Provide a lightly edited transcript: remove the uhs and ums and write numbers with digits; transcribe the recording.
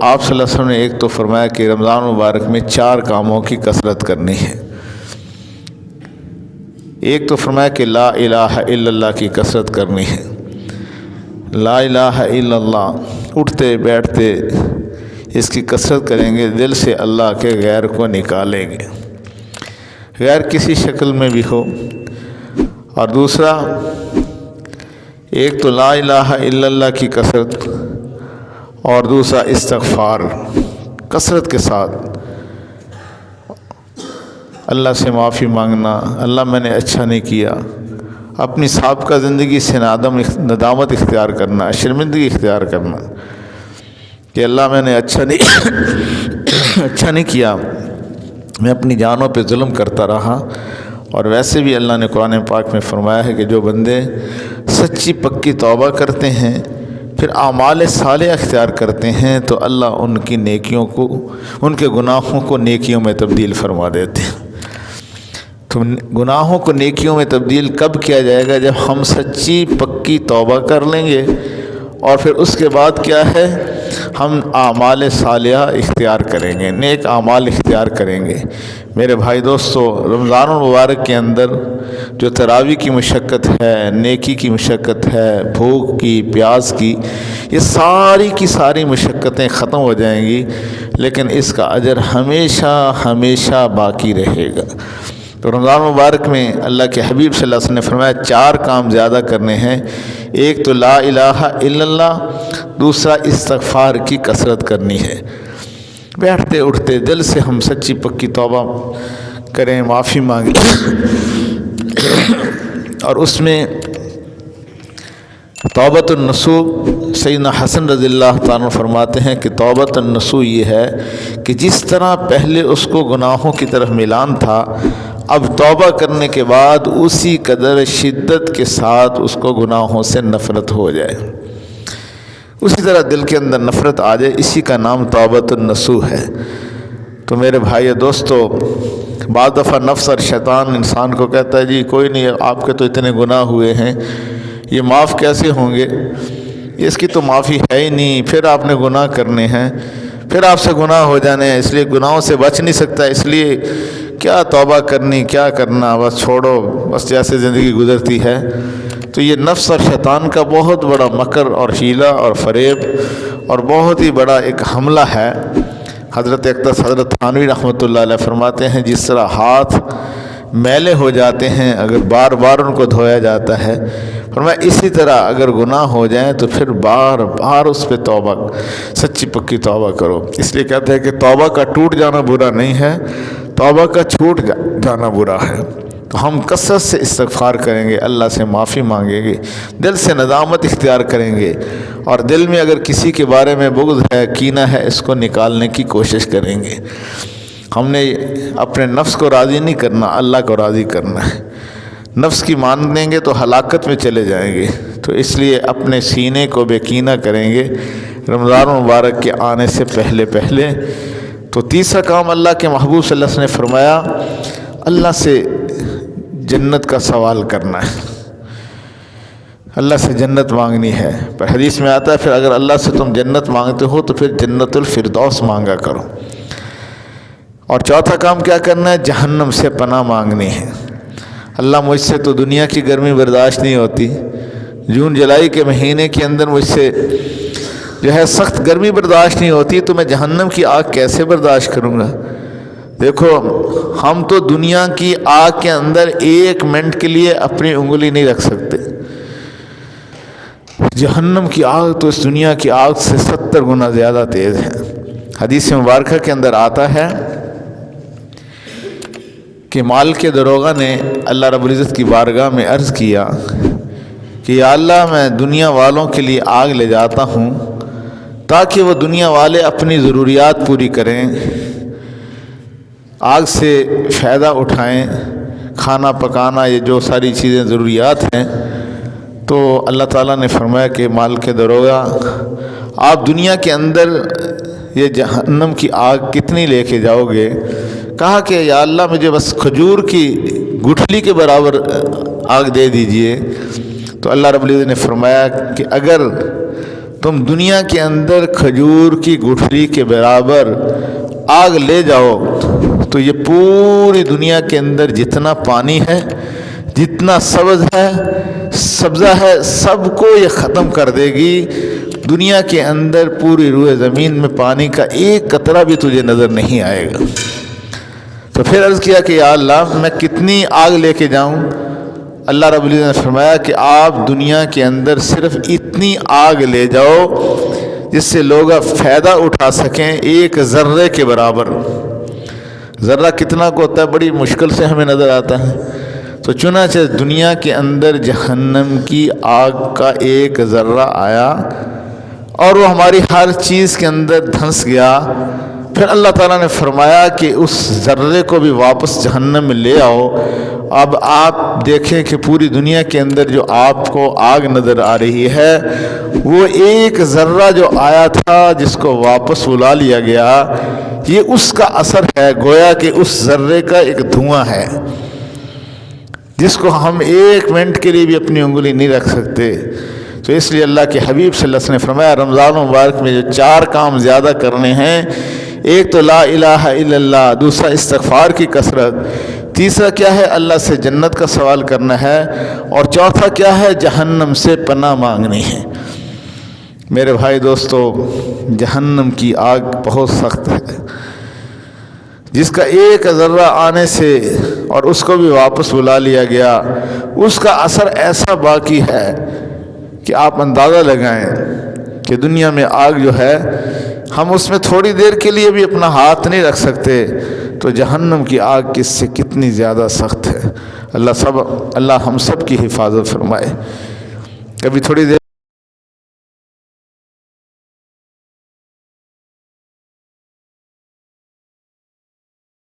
آپ صلی اللہ علیہ وسلم نے ایک تو فرمایا کہ رمضان مبارک میں 4 کاموں کی کثرت کرنی ہے۔ ایک تو فرمایا کہ لا الہ الا اللہ کی کثرت کرنی ہے۔ لا الہ الا اللہ اٹھتے بیٹھتے اس کی کثرت کریں گے، دل سے اللہ کے غیر کو نکالیں گے، غیر کسی شکل میں بھی ہو۔ اور دوسرا، ایک تو لا الہ الا اللہ کی کثرت، اور دوسرا استغفار کثرت کے ساتھ، اللہ سے معافی مانگنا، اللہ میں نے اچھا نہیں کیا، اپنی سابقہ زندگی سے ندامت اختیار کرنا، شرمندگی اختیار کرنا کہ اللہ میں نے اچھا نہیں کیا، میں اپنی جانوں پہ ظلم کرتا رہا۔ اور ویسے بھی اللہ نے قرآن پاک میں فرمایا ہے کہ جو بندے سچی پکی توبہ کرتے ہیں پھر اعمال صالحہ اختیار کرتے ہیں تو اللہ ان کی نیکیوں کو، ان کے گناہوں کو نیکیوں میں تبدیل فرما دیتے ہیں۔ تو گناہوں کو نیکیوں میں تبدیل کب کیا جائے گا؟ جب ہم سچی پکی توبہ کر لیں گے، اور پھر اس کے بعد کیا ہے، ہم اعمال صالحہ اختیار کریں گے، نیک اعمال اختیار کریں گے۔ میرے بھائی دوستو، رمضان المبارک کے اندر جو تراویح کی مشقت ہے، نیکی کی مشقت ہے، بھوک کی، پیاس کی، یہ ساری کی ساری مشقتیں ختم ہو جائیں گی، لیکن اس کا اجر ہمیشہ ہمیشہ باقی رہے گا۔ تو رمضان مبارک میں اللہ کے حبیب صلی اللہ علیہ وسلم نے فرمایا 4 کام زیادہ کرنے ہیں۔ ایک تو لا الہ الا اللہ، دوسرا استغفار کی کثرت کرنی ہے، بیٹھتے اٹھتے دل سے ہم سچی پکی توبہ کریں، معافی مانگیں۔ اور اس میں توبۃ النصوح، سیدنا حسن رضی اللہ تعالیٰ فرماتے ہیں کہ توبۃ النصوح یہ ہے کہ جس طرح پہلے اس کو گناہوں کی طرف میلان تھا، اب توبہ کرنے کے بعد اسی قدر شدت کے ساتھ اس کو گناہوں سے نفرت ہو جائے، اسی طرح دل کے اندر نفرت آ جائے، اسی کا نام توبۃ النصوح ہے۔ تو میرے بھائی دوستو، بعض دفعہ نفس اور شیطان انسان کو کہتا ہے جی کوئی نہیں، آپ کے تو اتنے گناہ ہوئے ہیں، یہ معاف کیسے ہوں گے، اس کی تو معافی ہے ہی نہیں، پھر آپ نے گناہ کرنے ہیں، پھر آپ سے گناہ ہو جانے ہیں، اس لیے گناہوں سے بچ نہیں سکتا، اس لیے کیا توبہ کرنی، کیا کرنا، بس چھوڑو، بس جیسے زندگی گزرتی ہے۔ تو یہ نفس اور شیطان کا بہت بڑا مکر اور حیلہ اور فریب اور بہت ہی بڑا ایک حملہ ہے۔ حضرت اقدس حضرت تھانوی رحمۃ اللہ علیہ فرماتے ہیں جس طرح ہاتھ میلے ہو جاتے ہیں اگر بار بار ان کو دھویا جاتا ہے، فرمایا اسی طرح اگر گناہ ہو جائیں تو پھر بار بار اس پہ توبہ، سچی پکی توبہ کرو۔ اس لیے کہتے ہیں کہ توبہ کا ٹوٹ جانا برا نہیں ہے، توبہ کا چھوٹ جانا برا ہے۔ تو ہم کثرت سے استغفار کریں گے، اللہ سے معافی مانگیں گے، دل سے ندامت اختیار کریں گے، اور دل میں اگر کسی کے بارے میں بغض ہے، کینہ ہے، اس کو نکالنے کی کوشش کریں گے۔ ہم نے اپنے نفس کو راضی نہیں کرنا، اللہ کو راضی کرنا ہے۔ نفس کی مان دیں گے تو ہلاکت میں چلے جائیں گے، تو اس لیے اپنے سینے کو بے کینہ کریں گے رمضان مبارک کے آنے سے پہلے۔ تو تیسرا کام اللہ کے محبوب صلی اللہ علیہ وسلم نے فرمایا، اللہ سے جنت کا سوال کرنا ہے، اللہ سے جنت مانگنی ہے۔ پر حدیث میں آتا ہے پھر اگر اللہ سے تم جنت مانگتے ہو تو پھر جنت الفردوس مانگا کرو۔ اور چوتھا کام کیا کرنا ہے؟ جہنم سے پناہ مانگنی ہے۔ اللہ مجھ سے تو دنیا کی گرمی برداشت نہیں ہوتی، جون جولائی کے مہینے کے اندر مجھ سے جو ہے سخت گرمی برداشت نہیں ہوتی، تو میں جہنم کی آگ کیسے برداشت کروں گا؟ دیکھو، ہم تو دنیا کی آگ کے اندر 1 منٹ کے لیے اپنی انگلی نہیں رکھ سکتے، جہنم کی آگ تو اس دنیا کی آگ سے 70 گنا زیادہ تیز ہے۔ حدیث مبارکہ کے اندر آتا ہے کہ مال کے دروغہ نے اللہ رب العزت کی بارگاہ میں عرض کیا کہ یا اللہ، میں دنیا والوں کے لیے آگ لے جاتا ہوں تاکہ وہ دنیا والے اپنی ضروریات پوری کریں، آگ سے فائدہ اٹھائیں، کھانا پکانا، یہ جو ساری چیزیں ضروریات ہیں۔ تو اللہ تعالیٰ نے فرمایا کہ مال کے دروغہ، آپ دنیا کے اندر یہ جہنم کی آگ کتنی لے کے جاؤ گے؟ کہا کہ یا اللہ، مجھے بس کھجور کی گٹھلی کے برابر آگ دے دیجئے۔ تو اللہ رب العزت نے فرمایا کہ اگر تم دنیا کے اندر کھجور کی گٹھلی کے برابر آگ لے جاؤ تو یہ پوری دنیا کے اندر جتنا پانی ہے، جتنا سبزہ ہے، سب کو یہ ختم کر دے گی۔ دنیا کے اندر پوری روئے زمین میں پانی کا ایک قطرہ بھی تجھے نظر نہیں آئے گا۔ تو پھر عرض کیا کہ یا اللہ میں کتنی آگ لے کے جاؤں؟ اللہ رب العزت نے فرمایا کہ آپ دنیا کے اندر صرف اتنی آگ لے جاؤ جس سے لوگ فائدہ اٹھا سکیں، ایک ذرے کے برابر۔ ذرہ کتنا کو ہوتا ہے بڑی مشکل سے ہمیں نظر آتا ہے، تو چنانچہ دنیا کے اندر جہنم کی آگ کا ایک ذرہ آیا اور وہ ہماری ہر چیز کے اندر دھنس گیا۔ پھر اللہ تعالیٰ نے فرمایا کہ اس ذرے کو بھی واپس جہنم میں لے آؤ۔ اب آپ دیکھیں کہ پوری دنیا کے اندر جو آپ کو آگ نظر آ رہی ہے، وہ ایک ذرہ جو آیا تھا جس کو واپس بلا لیا گیا، یہ اس کا اثر ہے، گویا کہ اس ذرے کا ایک دھواں ہے جس کو ہم ایک منٹ کے لیے بھی اپنی انگلی نہیں رکھ سکتے۔ تو اس لیے اللہ کے حبیب صلی اللہ علیہ وسلم نے فرمایا رمضان مبارک میں جو 4 کام زیادہ کرنے ہیں، ایک تو لا الہ الا اللہ، دوسرا استغفار کی کثرت، تیسرا کیا ہے اللہ سے جنت کا سوال کرنا ہے، اور چوتھا کیا ہے جہنم سے پناہ مانگنی ہے۔ میرے بھائی دوستو، جہنم کی آگ بہت سخت ہے، جس کا ایک ذرہ آنے سے اور اس کو بھی واپس بلا لیا گیا، اس کا اثر ایسا باقی ہے کہ آپ اندازہ لگائیں کہ دنیا میں آگ جو ہے ہم اس میں تھوڑی دیر کے لیے بھی اپنا ہاتھ نہیں رکھ سکتے، تو جہنم کی آگ کس سے کتنی زیادہ سخت ہے۔ اللہ ہم سب کی حفاظت فرمائے۔ کبھی تھوڑی دیر